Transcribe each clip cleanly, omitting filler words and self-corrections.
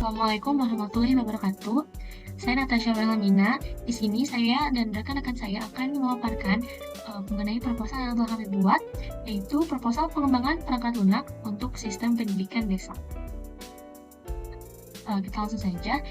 Assalamualaikum warahmatullahi wabarakatuh. Saya Natasha Wilhelmina. Di sini saya dan rekan-rekan saya akan memaparkan mengenai proposal yang telah kami buat, yaitu proposal pengembangan perangkat lunak untuk sistem pendidikan desa. Kita langsung saja.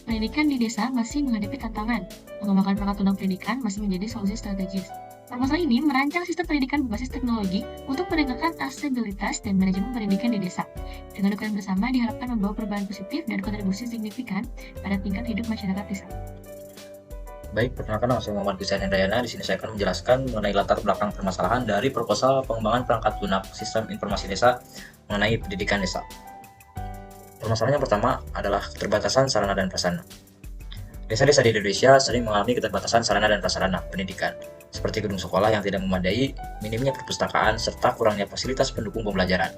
Pendidikan di desa masih menghadapi tantangan. Mengembangkan perangkat lunak pendidikan masih menjadi solusi strategis. Proposal ini merancang sistem pendidikan berbasis teknologi untuk meningkatkan aksesibilitas dan manajemen pendidikan di desa. Dengan dukungan bersama diharapkan membawa perubahan positif dan kontribusi signifikan pada tingkat hidup masyarakat desa. Baik, perkenalkan nama saya Muhammad Gusian Hendayana. Di sini saya akan menjelaskan mengenai latar belakang permasalahan dari proposal pengembangan perangkat lunak sistem informasi desa mengenai pendidikan desa. Permasalahan yang pertama adalah keterbatasan sarana dan prasarana. Desa-desa di Indonesia sering mengalami keterbatasan sarana dan prasarana pendidikan, seperti gedung sekolah yang tidak memadai, minimnya perpustakaan, serta kurangnya fasilitas pendukung pembelajaran.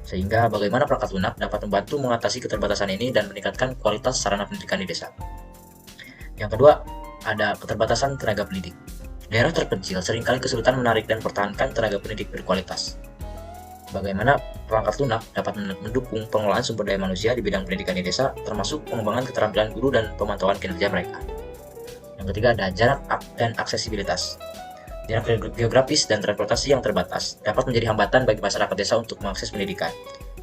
Sehingga bagaimana perangkat lunak dapat membantu mengatasi keterbatasan ini dan meningkatkan kualitas sarana pendidikan di desa. Yang kedua, ada keterbatasan tenaga pendidik. Daerah terpencil seringkali kesulitan menarik dan mempertahankan tenaga pendidik berkualitas. Bagaimana perangkat lunak dapat mendukung pengelolaan sumber daya manusia di bidang pendidikan di desa, termasuk pengembangan keterampilan guru dan pemantauan kinerja mereka. Yang ketiga ada jarak dan aksesibilitas. Jarak geografis dan transportasi yang terbatas dapat menjadi hambatan bagi masyarakat desa untuk mengakses pendidikan.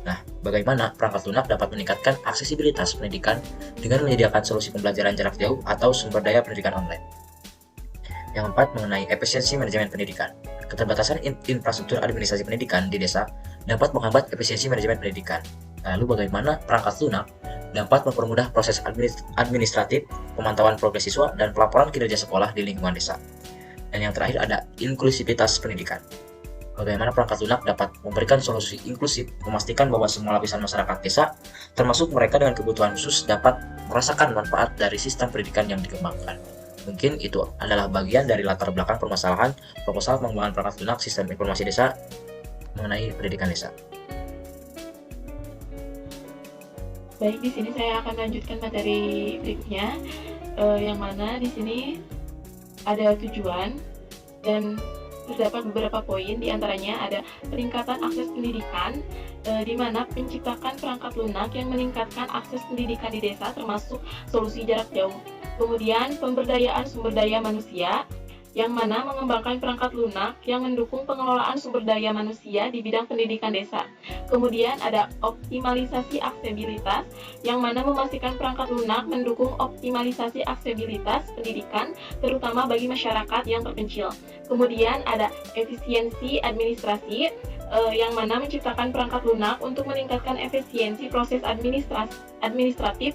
Nah, bagaimana perangkat lunak dapat meningkatkan aksesibilitas pendidikan dengan menyediakan solusi pembelajaran jarak jauh atau sumber daya pendidikan online. Yang keempat, mengenai efisiensi manajemen pendidikan. Keterbatasan infrastruktur administrasi pendidikan di desa dapat menghambat efisiensi manajemen pendidikan. Lalu bagaimana perangkat lunak dapat mempermudah proses administratif, pemantauan progres siswa, dan pelaporan kinerja sekolah di lingkungan desa. Dan yang terakhir ada inklusivitas pendidikan. Bagaimana perangkat lunak dapat memberikan solusi inklusif, memastikan bahwa semua lapisan masyarakat desa, termasuk mereka dengan kebutuhan khusus, dapat merasakan manfaat dari sistem pendidikan yang dikembangkan. Mungkin itu adalah bagian dari latar belakang permasalahan proposal pengembangan perangkat lunak sistem informasi desa mengenai pendidikan desa. Baik, di sini saya akan lanjutkan materi berikutnya, yang mana di sini ada tujuan dan terdapat beberapa poin, diantaranya ada peningkatan akses pendidikan, di mana penciptakan perangkat lunak yang meningkatkan akses pendidikan di desa termasuk solusi jarak jauh. Kemudian pemberdayaan sumber daya manusia, yang mana mengembangkan perangkat lunak yang mendukung pengelolaan sumber daya manusia di bidang pendidikan desa. Kemudian ada optimalisasi aksesibilitas, yang mana memastikan perangkat lunak mendukung optimalisasi aksesibilitas pendidikan, terutama bagi masyarakat yang terpencil. Kemudian ada efisiensi administrasi, yang mana menciptakan perangkat lunak untuk meningkatkan efisiensi proses administratif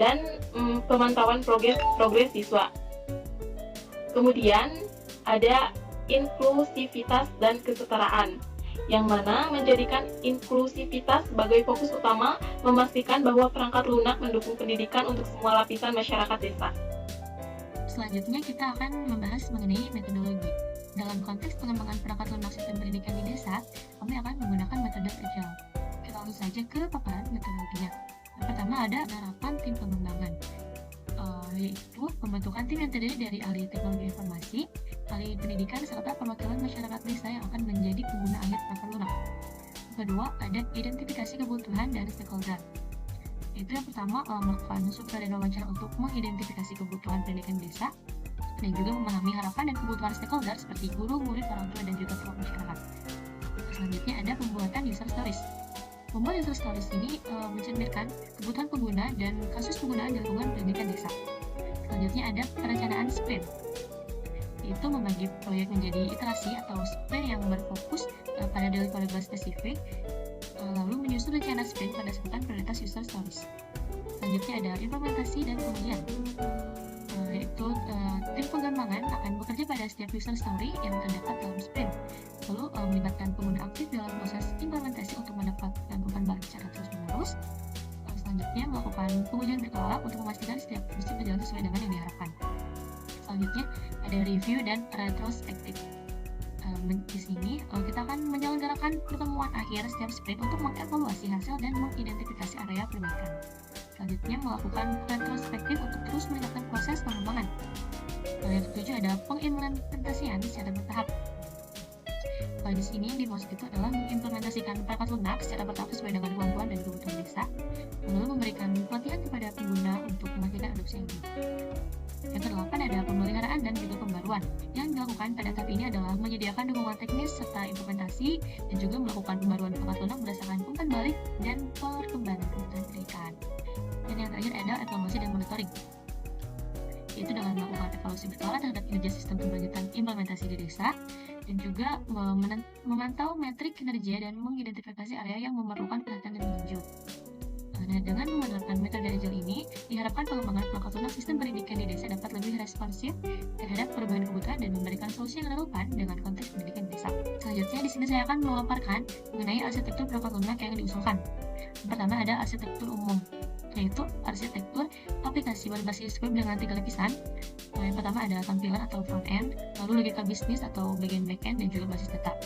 dan pemantauan progres siswa. Kemudian ada inklusivitas dan kesetaraan, yang mana menjadikan inklusivitas sebagai fokus utama, memastikan bahwa perangkat lunak mendukung pendidikan untuk semua lapisan masyarakat desa. Selanjutnya kita akan membahas mengenai metodologi. Dalam konteks pengembangan perangkat lunak sistem pendidikan di desa, kami akan menggunakan metode agile. Kita langsung saja ke paparan metodologinya. Yang pertama ada penerapan tim pengembangan, yaitu pembentukan tim yang terdiri dari ahli teknologi informasi, ahli pendidikan, serta perwakilan masyarakat desa yang akan menjadi pengguna akhir perangkat lunak. Yang kedua ada identifikasi kebutuhan dari stakeholder. Itu yang pertama, melakukan survei dan wawancara untuk mengidentifikasi kebutuhan pendidikan desa dan juga memahami harapan dan kebutuhan stakeholder seperti guru, murid, orang tua, dan juga tokoh masyarakat. Selanjutnya ada pembuatan user stories. Membuat user stories ini mencerminkan kebutuhan pengguna dan kasus penggunaan di lingkungan pendidikan desa. Selanjutnya ada perencanaan sprint, yaitu membagi proyek menjadi iterasi atau sprint yang berfokus pada deliverable spesifik, lalu menyusun rencana sprint berdasarkan prioritas user stories. Selanjutnya ada implementasi dan pengujian, yaitu tim pengembangan akan bekerja pada setiap user story yang terdapat dalam sprint, lalu melibatkan pengguna aktif dalam proses implementasi untuk mendapatkan umpan balik secara terus-menerus. Selanjutnya melakukan pengujian berkala untuk memastikan setiap fungsi berjalan sesuai dengan yang diharapkan. Selanjutnya ada review dan retrospektif. Di sini kita akan menyelenggarakan pertemuan akhir setiap sprint untuk mengevaluasi hasil dan mengidentifikasi area perbaikan. Selanjutnya melakukan retrospektif untuk terus meningkatkan proses pengembangan. Yang ketujuh ada pengimplementasian secara bertahap. Di sini yang dimaksud itu adalah mengimplementasikan perangkat lunak secara bertahap sesuai dengan kemampuan dan kebutuhan desa, lalu memberikan pelatihan kepada pengguna untuk memastikan adopsi yang baik. Yang kedelapan ada pemeliharaan dan juga pembaruan. Yang dilakukan pada tahap ini adalah menyediakan dukungan teknis serta implementasi dan juga melakukan pembaruan perangkat lunak berdasarkan umpan balik dan perkembangan kebutuhan pendidikan. Dan yang terakhir ada evaluasi dan monitoring, yaitu dengan melakukan evaluasi berkala terhadap kinerja sistem keberlanjutan implementasi di desa dan juga memantau metrik kinerja dan mengidentifikasi area yang memerlukan perhatian lebih lanjut. Nah, dengan menerapkan metode agile ini, diharapkan pengembangan perangkat lunak sistem pendidikan di desa dapat lebih responsif terhadap perubahan kebutuhan dan memberikan solusi yang relevan dengan konteks pendidikan desa. Selanjutnya, di sini saya akan memaparkan mengenai arsitektur perangkat lunak yang diusulkan. Pertama ada arsitektur umum, yaitu arsitektur aplikasi berbasis web dengan 3 lapisan. Yang pertama ada tampilan atau front end, lalu logika bisnis atau bagian back end, dan juga basis data.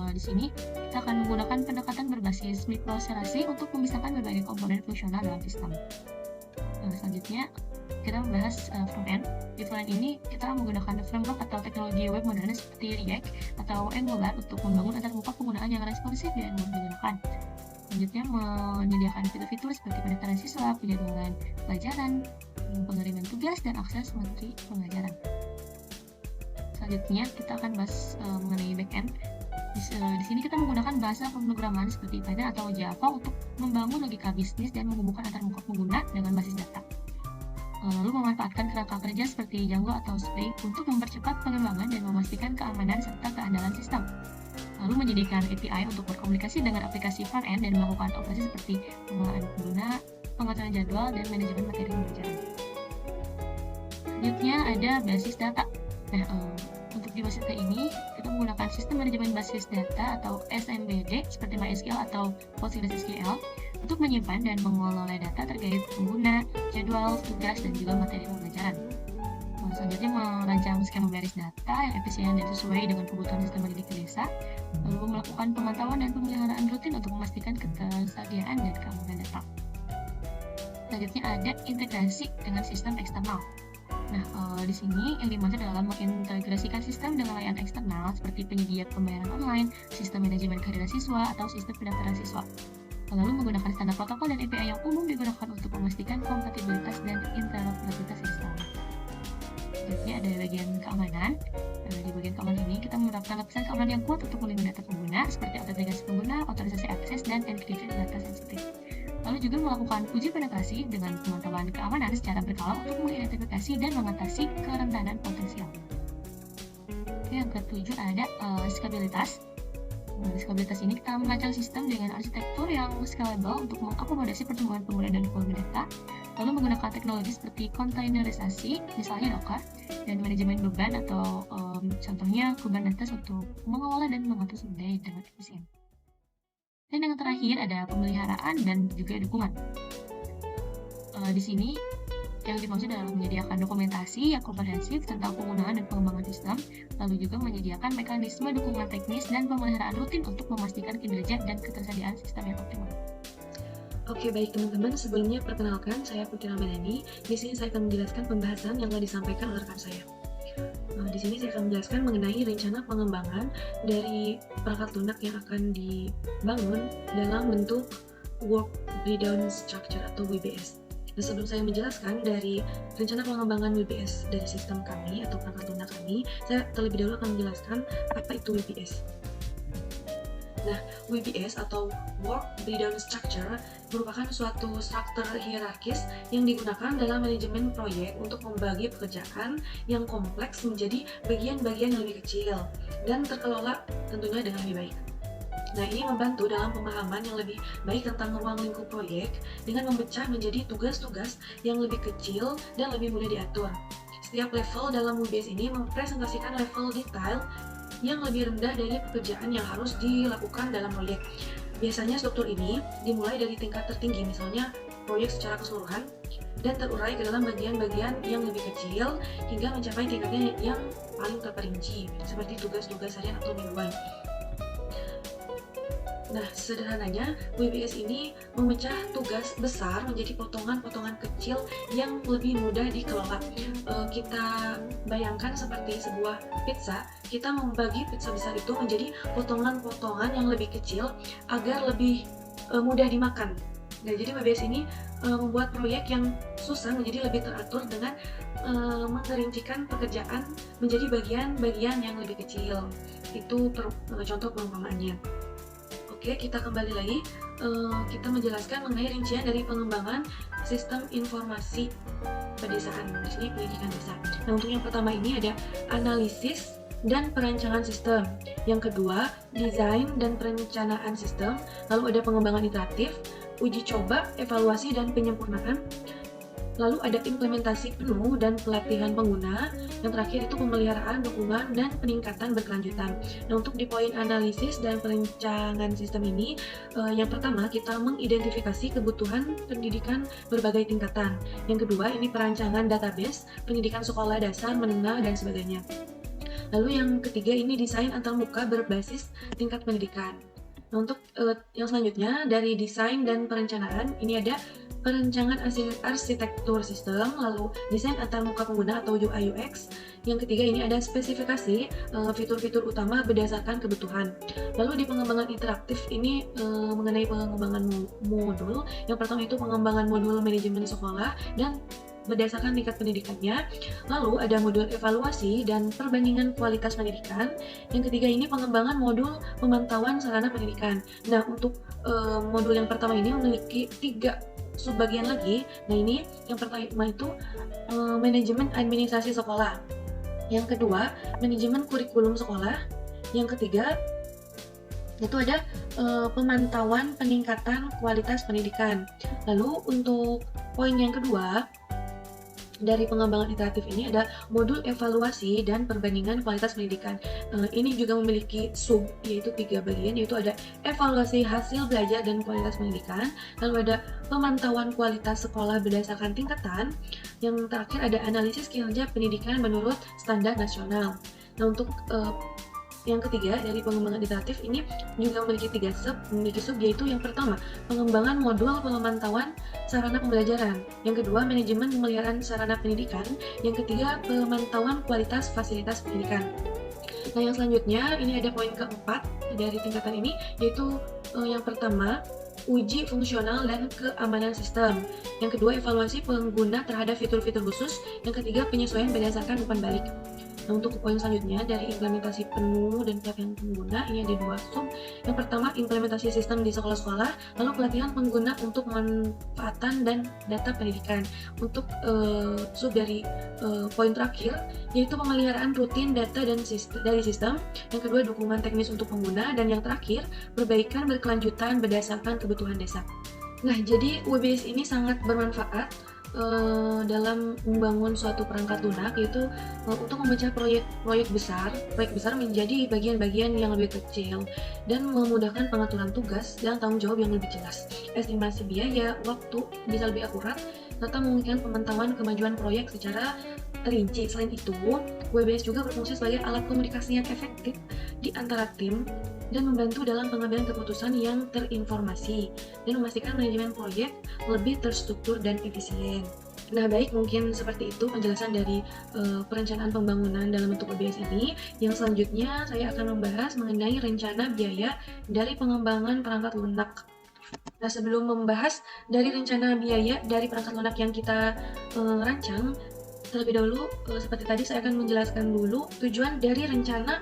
Di sini kita akan menggunakan pendekatan berbasis mikroserasi untuk memisahkan berbagai komponen fungsional dalam sistem. Selanjutnya kita membahas front end. Di front end ini kita menggunakan framework atau teknologi web modern seperti React atau Angular untuk membangun antarmuka penggunaan yang responsif dan mudah digunakan. Selanjutnya menyediakan fitur-fitur seperti pendaftaran siswa, penjadwalan pelajaran, pengiriman tugas, dan akses materi pembelajaran. Selanjutnya kita akan bahas mengenai backend. Di sini kita menggunakan bahasa pemrograman seperti Python atau Java untuk membangun logika bisnis dan menghubungkan antarmuka pengguna dengan basis data. Lalu memanfaatkan kerangka kerja seperti Django atau Spring untuk mempercepat pengembangan dan memastikan keamanan serta keandalan sistem. Lalu menyediakan API untuk berkomunikasi dengan aplikasi front-end dan melakukan operasi seperti pengelolaan pengguna, pengaturan jadwal, dan manajemen materi pembelajaran. Selanjutnya ada basis data. Untuk di basis data ini, kita menggunakan sistem manajemen basis data atau SMBD seperti MySQL atau PostgreSQL untuk menyimpan dan mengelola data terkait pengguna, jadwal, tugas, dan juga materi pembelajaran. Selanjutnya merancang skema baris data yang efisien dan sesuai dengan kebutuhan sistem pendidikan desa, lalu melakukan pemantauan dan pemeliharaan rutin untuk memastikan ketersediaan dan keamanan data. Selanjutnya ada integrasi dengan sistem eksternal. Di sini yang dimaksud adalah mengintegrasikan sistem dengan layanan eksternal seperti penyedia pembayaran online, sistem manajemen kehadiran siswa, atau sistem pendaftaran siswa. Lalu menggunakan standar protokol dan API yang umum digunakan untuk memastikan kompatibilitas dan interoperabilitas sistem. Selanjutnya ada bagian keamanan. Di bagian keamanan ini kita menerapkan lapisan keamanan yang kuat untuk melindungi data pengguna seperti autentikasi pengguna, otorisasi akses, dan enkripsi data sensitif. Lalu juga melakukan uji penetrasi dengan pemantauan keamanan secara berkala untuk mengidentifikasi dan mengatasi kerentanan potensial. Yang ketujuh ada skabilitas. Di skabilitas ini kita merancang sistem dengan arsitektur yang scalable untuk mengakomodasi pertumbuhan pengguna dan volume data, lalu menggunakan teknologi seperti containerisasi, misalnya Docker, dan manajemen beban atau contohnya Kubernetes untuk mengelola dan mengatur sumber daya dengan efisien. Dan yang terakhir ada pemeliharaan dan juga dukungan. Di sini yang dimaksud adalah menyediakan dokumentasi yang komprehensif tentang penggunaan dan pengembangan sistem, lalu juga menyediakan mekanisme dukungan teknis dan pemeliharaan rutin untuk memastikan kinerja dan ketersediaan sistem yang optimal. Oke, baik teman-teman, sebelumnya perkenalkan, saya Putri Ramadhani. Di sini saya akan menjelaskan pembahasan yang telah disampaikan oleh rekan saya. Di sini saya akan menjelaskan mengenai rencana pengembangan dari perangkat lunak yang akan dibangun dalam bentuk Work Breakdown Structure atau WBS. Dan sebelum saya menjelaskan dari rencana pengembangan WBS dari sistem kami atau perangkat lunak kami, saya terlebih dahulu akan menjelaskan apa itu WBS. WBS atau Work Breakdown Structure merupakan suatu struktur hierarkis yang digunakan dalam manajemen proyek untuk membagi pekerjaan yang kompleks menjadi bagian-bagian yang lebih kecil dan terkelola tentunya dengan lebih baik. Ini membantu dalam pemahaman yang lebih baik tentang ruang lingkup proyek dengan memecah menjadi tugas-tugas yang lebih kecil dan lebih mudah diatur. Setiap level dalam WBS ini mempresentasikan level detail yang lebih rendah dari pekerjaan yang harus dilakukan dalam proyek. Biasanya struktur ini dimulai dari tingkat tertinggi, misalnya proyek secara keseluruhan, dan terurai ke dalam bagian-bagian yang lebih kecil hingga mencapai tingkatnya yang paling terperinci, seperti tugas-tugas harian atau mingguan. Nah, sederhananya, WBS ini memecah tugas besar menjadi potongan-potongan kecil yang lebih mudah dikelola. Kita bayangkan seperti sebuah pizza, kita membagi pizza besar itu menjadi potongan-potongan yang lebih kecil agar lebih mudah dimakan. Nah, jadi WBS ini membuat proyek yang susah menjadi lebih teratur dengan mengerincikan pekerjaan menjadi bagian-bagian yang lebih kecil. Itu contoh perumpamaannya. Oke, kita kembali lagi. Kita menjelaskan mengenai rincian dari pengembangan sistem informasi pedesaan. Di sini pendidikan desa. Nah, untuk yang pertama ini ada analisis dan perancangan sistem. Yang kedua, desain dan perencanaan sistem. Lalu ada pengembangan iteratif, uji coba, evaluasi dan penyempurnaan. Lalu ada implementasi penuh dan pelatihan pengguna. Yang terakhir itu pemeliharaan, dukungan, dan peningkatan berkelanjutan. Nah, untuk di poin analisis dan perencanaan sistem ini, yang pertama kita mengidentifikasi kebutuhan pendidikan berbagai tingkatan. Yang kedua ini perancangan database, pendidikan sekolah dasar, menengah, dan sebagainya. Lalu yang ketiga ini desain antarmuka berbasis tingkat pendidikan. Nah, untuk yang selanjutnya dari desain dan perencanaan ini ada perencanaan arsitektur sistem, lalu desain antarmuka pengguna atau UI UX. Yang ketiga ini ada spesifikasi fitur-fitur utama berdasarkan kebutuhan. Lalu di pengembangan interaktif ini mengenai pengembangan modul. Yang pertama itu pengembangan modul manajemen sekolah dan berdasarkan tingkat pendidikannya. Lalu ada modul evaluasi dan perbandingan kualitas pendidikan. Yang ketiga ini pengembangan modul pemantauan sarana pendidikan. Nah, untuk modul yang pertama ini memiliki 3 subbagian lagi. Nah, ini yang pertama itu manajemen administrasi sekolah. Yang kedua, manajemen kurikulum sekolah. Yang ketiga itu ada pemantauan peningkatan kualitas pendidikan. Lalu untuk poin yang kedua dari pengembangan iteratif ini ada modul evaluasi dan perbandingan kualitas pendidikan. Ini juga memiliki sub, yaitu 3 bagian, yaitu ada evaluasi hasil belajar dan kualitas pendidikan, lalu ada pemantauan kualitas sekolah berdasarkan tingkatan, yang terakhir ada analisis kinerja pendidikan menurut standar nasional. Nah, untuk yang ketiga dari pengembangan iteratif ini juga memiliki 3 sub, yaitu yang pertama pengembangan modul pemantauan sarana pembelajaran, yang kedua manajemen pemeliharaan sarana pendidikan, yang ketiga pemantauan kualitas fasilitas pendidikan. Nah, yang selanjutnya ini ada poin keempat dari tingkatan ini, yaitu yang pertama uji fungsional dan keamanan sistem, yang kedua evaluasi pengguna terhadap fitur-fitur khusus, yang ketiga penyesuaian berdasarkan umpan balik. Nah, untuk poin selanjutnya dari implementasi penuh dan pelatihan pengguna ini ada 2 sub. Yang pertama implementasi sistem di sekolah-sekolah, lalu pelatihan pengguna untuk pemanfaatan dan data pendidikan. Untuk sub dari poin terakhir yaitu pemeliharaan rutin data dan dari sistem. Yang kedua dukungan teknis untuk pengguna, dan yang terakhir perbaikan berkelanjutan berdasarkan kebutuhan desa. Nah, jadi WBS ini sangat bermanfaat dalam membangun suatu perangkat lunak, yaitu untuk memecah proyek besar menjadi bagian-bagian yang lebih kecil dan memudahkan pengaturan tugas dan tanggung jawab yang lebih jelas, estimasi biaya, waktu bisa lebih akurat, serta memungkinkan pemantauan kemajuan proyek secara terinci. Selain itu, WBS juga berfungsi sebagai alat komunikasi yang efektif di antara tim dan membantu dalam pengambilan keputusan yang terinformasi dan memastikan manajemen proyek lebih terstruktur dan efisien. Nah, baik, mungkin seperti itu penjelasan dari perencanaan pembangunan dalam bentuk WBS ini. Yang selanjutnya saya akan membahas mengenai rencana biaya dari pengembangan perangkat lunak. Nah, sebelum membahas dari rencana biaya dari perangkat lunak yang kita rancang, terlebih dahulu seperti tadi saya akan menjelaskan dulu tujuan dari rencana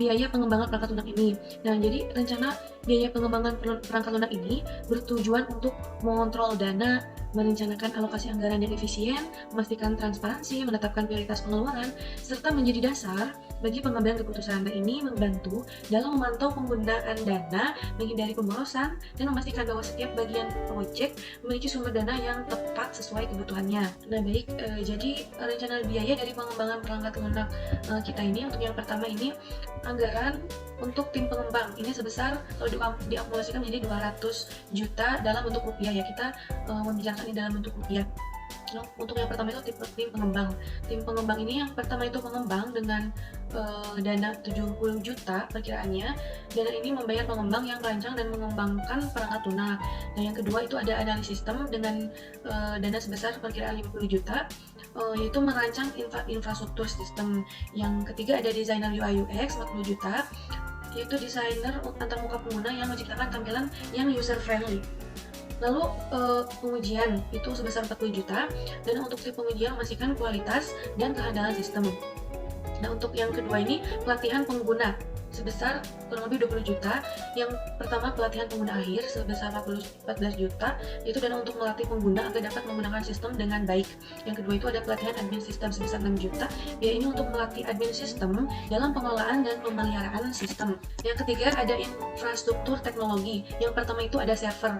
biaya pengembangan perangkat lunak ini. Nah, jadi rencana biaya pengembangan perangkat lunak ini bertujuan untuk mengontrol dana, merencanakan alokasi anggaran yang efisien, memastikan transparansi, menetapkan prioritas pengeluaran, serta menjadi dasar bagi pengambilan keputusan. Nah, ini membantu dalam memantau penggunaan dana, menghindari pemborosan, dan memastikan bahwa setiap bagian proyek memiliki sumber dana yang tepat sesuai kebutuhannya. Nah, baik, jadi rencana biaya dari pengembangan perangkat lunak kita ini, untuk yang pertama ini anggaran untuk tim pengembang ini sebesar, kalau diakumulasikan menjadi 200 juta dalam bentuk rupiah ya, kita membicarakan ini dalam bentuk rupiah. Untuk yang pertama itu tim pengembang. Tim pengembang ini yang pertama itu pengembang dengan dana 70 juta perkiraannya. Dana ini membayar pengembang yang merancang dan mengembangkan perangkat lunak. Nah, yang kedua itu ada analisis sistem dengan dana sebesar perkiraan 50 juta, yaitu merancang infrastruktur sistem. Yang ketiga ada desainer UI UX 40 juta, yaitu desainer antarmuka pengguna yang menciptakan tampilan yang user friendly. Lalu pengujian itu sebesar 40 juta, dan untuk tim pengujian memastikan kualitas dan kehandalan sistem. Nah, untuk yang kedua ini pelatihan pengguna sebesar kurang lebih 20 juta. Yang pertama pelatihan pengguna akhir sebesar 14 juta, yaitu dana untuk melatih pengguna agar dapat menggunakan sistem dengan baik. Yang kedua itu ada pelatihan admin sistem sebesar 6 juta, biaya ini untuk melatih admin sistem dalam pengelolaan dan pemeliharaan sistem. Yang ketiga ada infrastruktur teknologi. Yang pertama itu ada server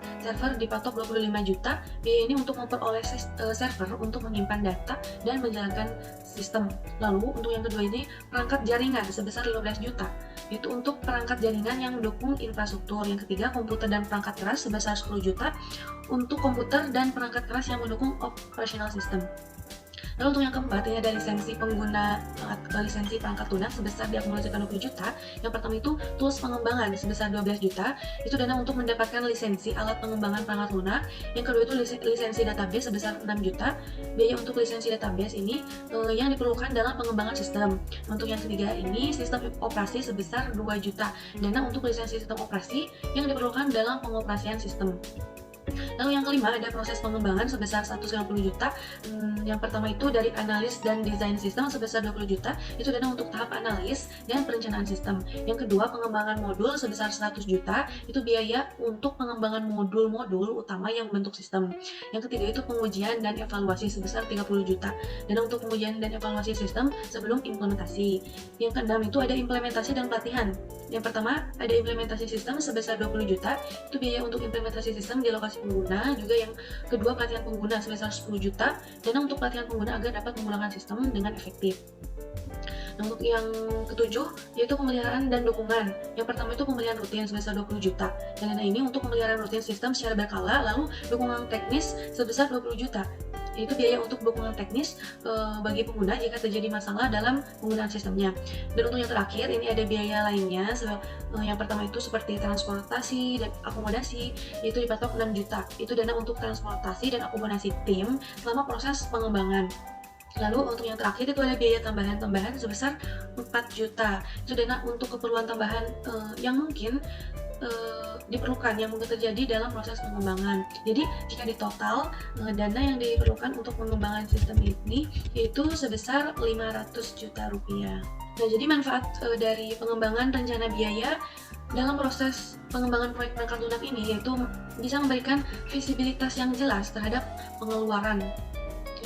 dipatok 25 juta, biaya ini untuk memperoleh server untuk menyimpan data dan menjalankan sistem. Lalu untuk yang kedua ini perangkat jaringan sebesar 15 juta, itu untuk perangkat jaringan yang mendukung infrastruktur. Yang ketiga komputer dan perangkat keras sebesar 10 juta, untuk komputer dan perangkat keras yang mendukung operational system. Lalu untuk yang keempat ini ada lisensi pengguna lisensi perangkat lunak sebesar diakumulasikan 20 juta. Yang pertama itu tools pengembangan sebesar 12 juta, itu dana untuk mendapatkan lisensi alat pengembangan perangkat lunak. Yang kedua itu lisensi database sebesar 6 juta, biaya untuk lisensi database ini yang diperlukan dalam pengembangan sistem. Untuk yang ketiga ini sistem operasi sebesar 2 juta, dana untuk lisensi sistem operasi yang diperlukan dalam pengoperasian sistem. Lalu yang kelima ada proses pengembangan sebesar 190 juta. Yang pertama itu dari analis dan desain sistem sebesar 20 juta, itu dana untuk tahap analis dan perencanaan sistem. Yang kedua pengembangan modul sebesar 100 juta, itu biaya untuk pengembangan modul-modul utama yang membentuk sistem. Yang ketiga itu pengujian dan evaluasi sebesar 30 juta, dana untuk pengujian dan evaluasi sistem sebelum implementasi. Yang keenam itu ada implementasi dan pelatihan. Yang pertama ada implementasi sistem sebesar 20 juta, itu biaya untuk implementasi sistem di lokasi pengguna. Juga yang kedua pelatihan pengguna sebesar 10 juta, dana untuk pelatihan pengguna agar dapat menggunakan sistem dengan efektif. Nah, untuk yang ketujuh yaitu pemeliharaan dan dukungan. Yang pertama itu pemeliharaan rutin sebesar 20 juta, dan dana ini untuk pemeliharaan rutin sistem secara berkala. Lalu dukungan teknis sebesar 20 juta, itu biaya untuk dukungan teknis bagi pengguna jika terjadi masalah dalam penggunaan sistemnya. Dan untuk yang terakhir ini ada biaya lainnya. Yang pertama itu seperti transportasi dan akomodasi, yaitu dipatok 6 juta, itu dana untuk transportasi dan akomodasi tim selama proses pengembangan. Lalu untuk yang terakhir itu ada biaya tambahan sebesar 4 juta, itu dana untuk keperluan tambahan yang mungkin diperlukan, yang mungkin terjadi dalam proses pengembangan. Jadi jika di total dana yang diperlukan untuk pengembangan sistem ini yaitu sebesar 500 juta rupiah. Nah, jadi manfaat dari pengembangan rencana biaya dalam proses pengembangan proyek perangkat lunak ini yaitu bisa memberikan visibilitas yang jelas terhadap pengeluaran,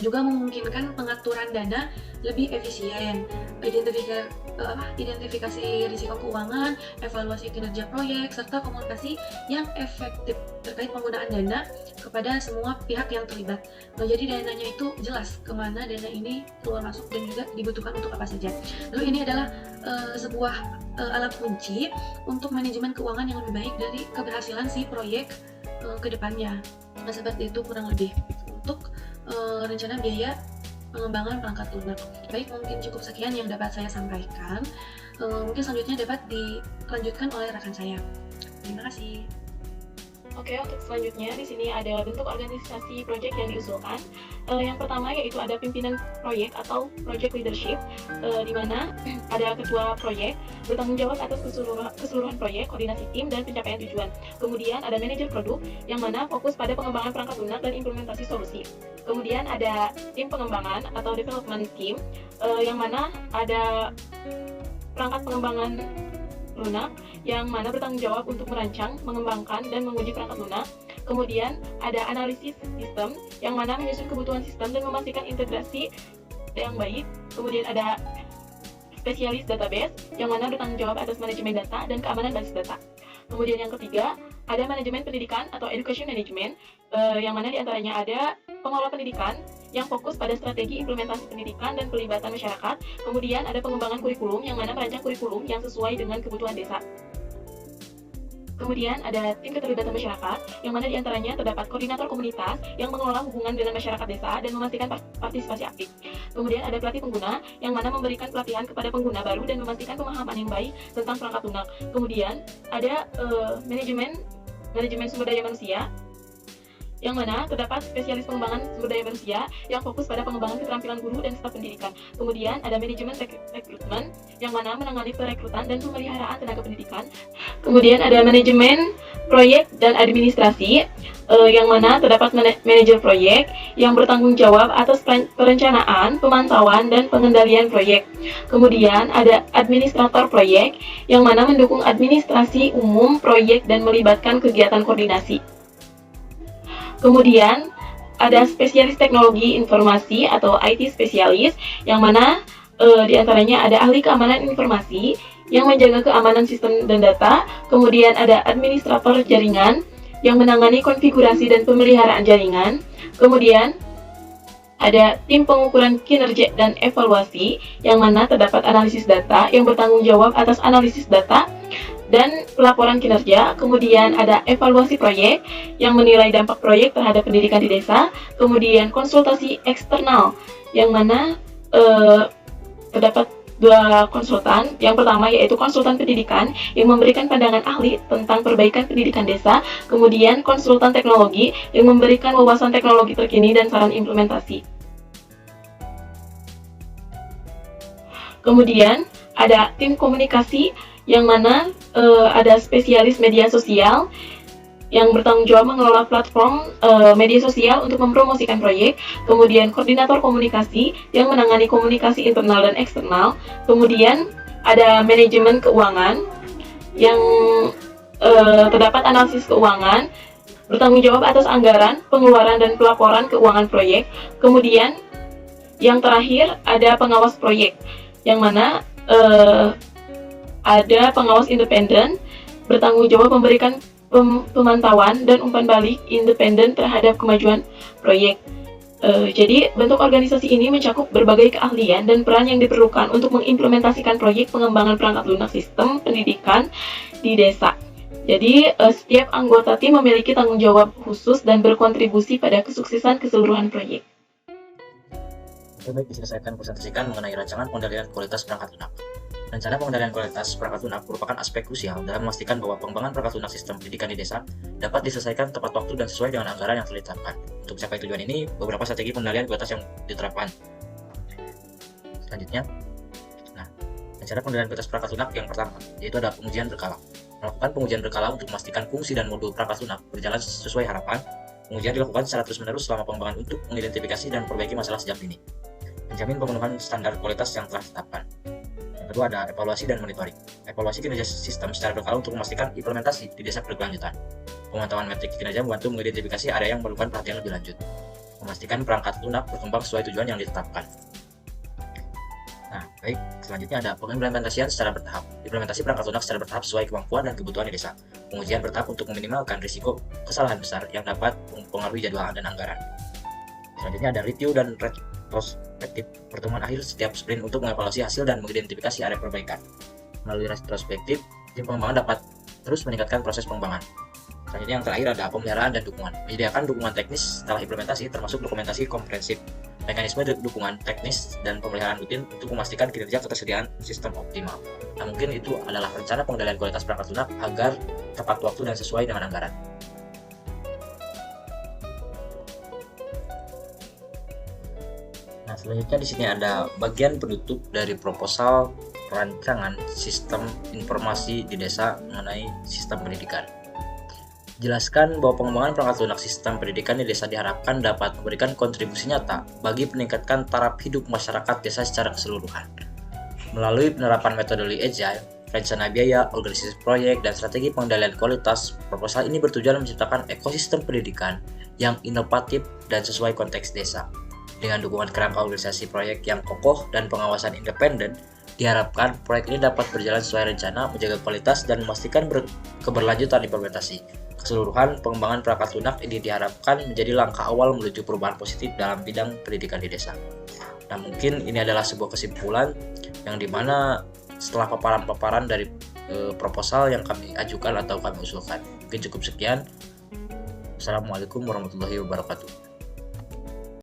juga memungkinkan pengaturan dana lebih efisien, identifikasi risiko keuangan, evaluasi kinerja proyek, serta komunikasi yang efektif terkait penggunaan dana kepada semua pihak yang terlibat. Nah, jadi dananya itu jelas kemana dana ini keluar masuk dan juga dibutuhkan untuk apa saja. Lalu ini adalah sebuah alat kunci untuk manajemen keuangan yang lebih baik dari keberhasilan si proyek ke depannya. Nah, seperti itu kurang lebih untuk rencana biaya pengembangan perangkat lunak. Baik, mungkin cukup sekian yang dapat saya sampaikan. Mungkin selanjutnya dapat dilanjutkan oleh rekan saya. Terima kasih. Oke, untuk selanjutnya di sini ada bentuk organisasi proyek yang diusulkan. Yang pertama yaitu ada pimpinan proyek atau project leadership, di mana ada ketua proyek bertanggung jawab atas keseluruhan proyek, koordinasi tim, dan pencapaian tujuan. Kemudian ada manajer produk yang mana fokus pada pengembangan perangkat lunak dan implementasi solusi. Kemudian ada tim pengembangan atau development team, yang mana ada perangkat pengembangan lunak yang mana bertanggung jawab untuk merancang, mengembangkan, dan menguji perangkat lunak. Kemudian ada analisis sistem yang mana menyusun kebutuhan sistem dan memastikan integrasi yang baik. Kemudian ada spesialis database yang mana bertanggung jawab atas manajemen data dan keamanan basis data. Kemudian yang ketiga ada manajemen pendidikan atau education management, yang mana diantaranya ada pengelola pendidikan yang fokus pada strategi implementasi pendidikan dan pelibatan masyarakat. Kemudian ada pengembangan kurikulum yang mana merancang kurikulum yang sesuai dengan kebutuhan desa. Kemudian ada tim keterlibatan masyarakat, yang mana diantaranya terdapat koordinator komunitas yang mengelola hubungan dengan masyarakat desa dan memastikan partisipasi aktif. Kemudian ada pelatih pengguna, yang mana memberikan pelatihan kepada pengguna baru dan memastikan pemahaman yang baik tentang perangkat lunak. Kemudian ada manajemen sumber daya manusia, yang mana terdapat spesialis pengembangan sumber daya manusia yang fokus pada pengembangan keterampilan guru dan staf pendidikan. Kemudian ada manajemen rekrutmen yang mana menangani perekrutan dan pemeliharaan tenaga pendidikan. Kemudian ada manajemen proyek dan administrasi yang mana terdapat manajer proyek yang bertanggung jawab atas perencanaan, pemantauan, dan pengendalian proyek. Kemudian ada administrator proyek yang mana mendukung administrasi umum proyek dan melibatkan kegiatan koordinasi. Kemudian ada spesialis teknologi informasi atau IT spesialis yang mana diantaranya ada ahli keamanan informasi yang menjaga keamanan sistem dan data. Kemudian ada administrator jaringan yang menangani konfigurasi dan pemeliharaan jaringan. Kemudian ada tim pengukuran kinerja dan evaluasi yang mana terdapat analisis data yang bertanggung jawab atas analisis data dan pelaporan kinerja. Kemudian ada evaluasi proyek yang menilai dampak proyek terhadap pendidikan di desa. Kemudian konsultasi eksternal yang mana terdapat dua konsultan. Yang pertama yaitu konsultan pendidikan yang memberikan pandangan ahli tentang perbaikan pendidikan desa. Kemudian konsultan teknologi yang memberikan wawasan teknologi terkini dan saran implementasi. Kemudian ada tim komunikasi yang mana ada spesialis media sosial yang bertanggung jawab mengelola platform media sosial untuk mempromosikan proyek. Kemudian koordinator komunikasi yang menangani komunikasi internal dan eksternal. Kemudian ada manajemen keuangan yang terdapat analisis keuangan, bertanggung jawab atas anggaran, pengeluaran, dan pelaporan keuangan proyek. Kemudian yang terakhir ada pengawas proyek yang mana ada pengawas independen bertanggung jawab memberikan pemantauan dan umpan balik independen terhadap kemajuan proyek. Jadi bentuk organisasi ini mencakup berbagai keahlian dan peran yang diperlukan untuk mengimplementasikan proyek pengembangan perangkat lunak sistem pendidikan di desa. Jadi setiap anggota tim memiliki tanggung jawab khusus dan berkontribusi pada kesuksesan keseluruhan proyek. Oke, baik, di sini saya akan presentasikan mengenai rancangan pengendalian kualitas perangkat lunak. Rencana pengendalian kualitas perangkat lunak merupakan aspek krusial dalam memastikan bahwa pengembangan perangkat lunak sistem pendidikan di desa dapat diselesaikan tepat waktu dan sesuai dengan anggaran yang telah ditetapkan. Untuk mencapai tujuan ini, beberapa strategi pengendalian kualitas yang diterapkan. Selanjutnya, rencana pengendalian kualitas perangkat lunak yang pertama, yaitu ada pengujian berkala. Melakukan pengujian berkala untuk memastikan fungsi dan modul perangkat lunak berjalan sesuai harapan. Pengujian dilakukan secara terus-menerus selama pengembangan untuk mengidentifikasi dan memperbaiki masalah sejak dini. Menjamin pemenuhan standar kualitas yang telah ditetapkan. Yang kedua ada evaluasi dan monitoring. Evaluasi kinerja sistem secara berkala untuk memastikan implementasi di desa berkelanjutan. Pemantauan metrik kinerja membantu mengidentifikasi area yang memerlukan perhatian lebih lanjut. Memastikan perangkat lunak berkembang sesuai tujuan yang ditetapkan. Baik, selanjutnya ada pengimplementasian secara bertahap. Implementasi perangkat lunak secara bertahap sesuai kemampuan dan kebutuhan di desa. Pengujian bertahap untuk meminimalkan risiko kesalahan besar yang dapat mempengaruhi jadwal dan anggaran. Selanjutnya ada review dan retrospektif, pertemuan akhir setiap sprint untuk mengevaluasi hasil dan mengidentifikasi area perbaikan. Melalui retrospektif, tim pengembangan dapat terus meningkatkan proses pengembangan. Selanjutnya yang terakhir ada pemeliharaan dan dukungan. Menyediakan dukungan teknis setelah implementasi termasuk dokumentasi komprehensif, mekanisme dukungan teknis dan pemeliharaan rutin untuk memastikan kinerja ketersediaan sistem optimal. Nah, mungkin itu adalah rencana pengendalian kualitas perangkat lunak agar tepat waktu dan sesuai dengan anggaran. Nah, selanjutnya di sini ada bagian penutup dari proposal rancangan sistem informasi di desa mengenai sistem pendidikan. Jelaskan bahwa pengembangan perangkat lunak sistem pendidikan di desa diharapkan dapat memberikan kontribusi nyata bagi meningkatkan taraf hidup masyarakat desa secara keseluruhan. Melalui penerapan metodologi Agile, rencana biaya, organisasi proyek, dan strategi pengendalian kualitas, proposal ini bertujuan menciptakan ekosistem pendidikan yang inovatif dan sesuai konteks desa. Dengan dukungan kerangka organisasi proyek yang kokoh dan pengawasan independen, diharapkan proyek ini dapat berjalan sesuai rencana, menjaga kualitas, dan memastikan keberlanjutan implementasi. Keseluruhan pengembangan perangkat lunak ini diharapkan menjadi langkah awal menuju perubahan positif dalam bidang pendidikan di desa. Nah, mungkin ini adalah sebuah kesimpulan yang dimana setelah paparan-paparan dari proposal yang kami ajukan atau kami usulkan. Mungkin cukup sekian. Assalamualaikum warahmatullahi wabarakatuh.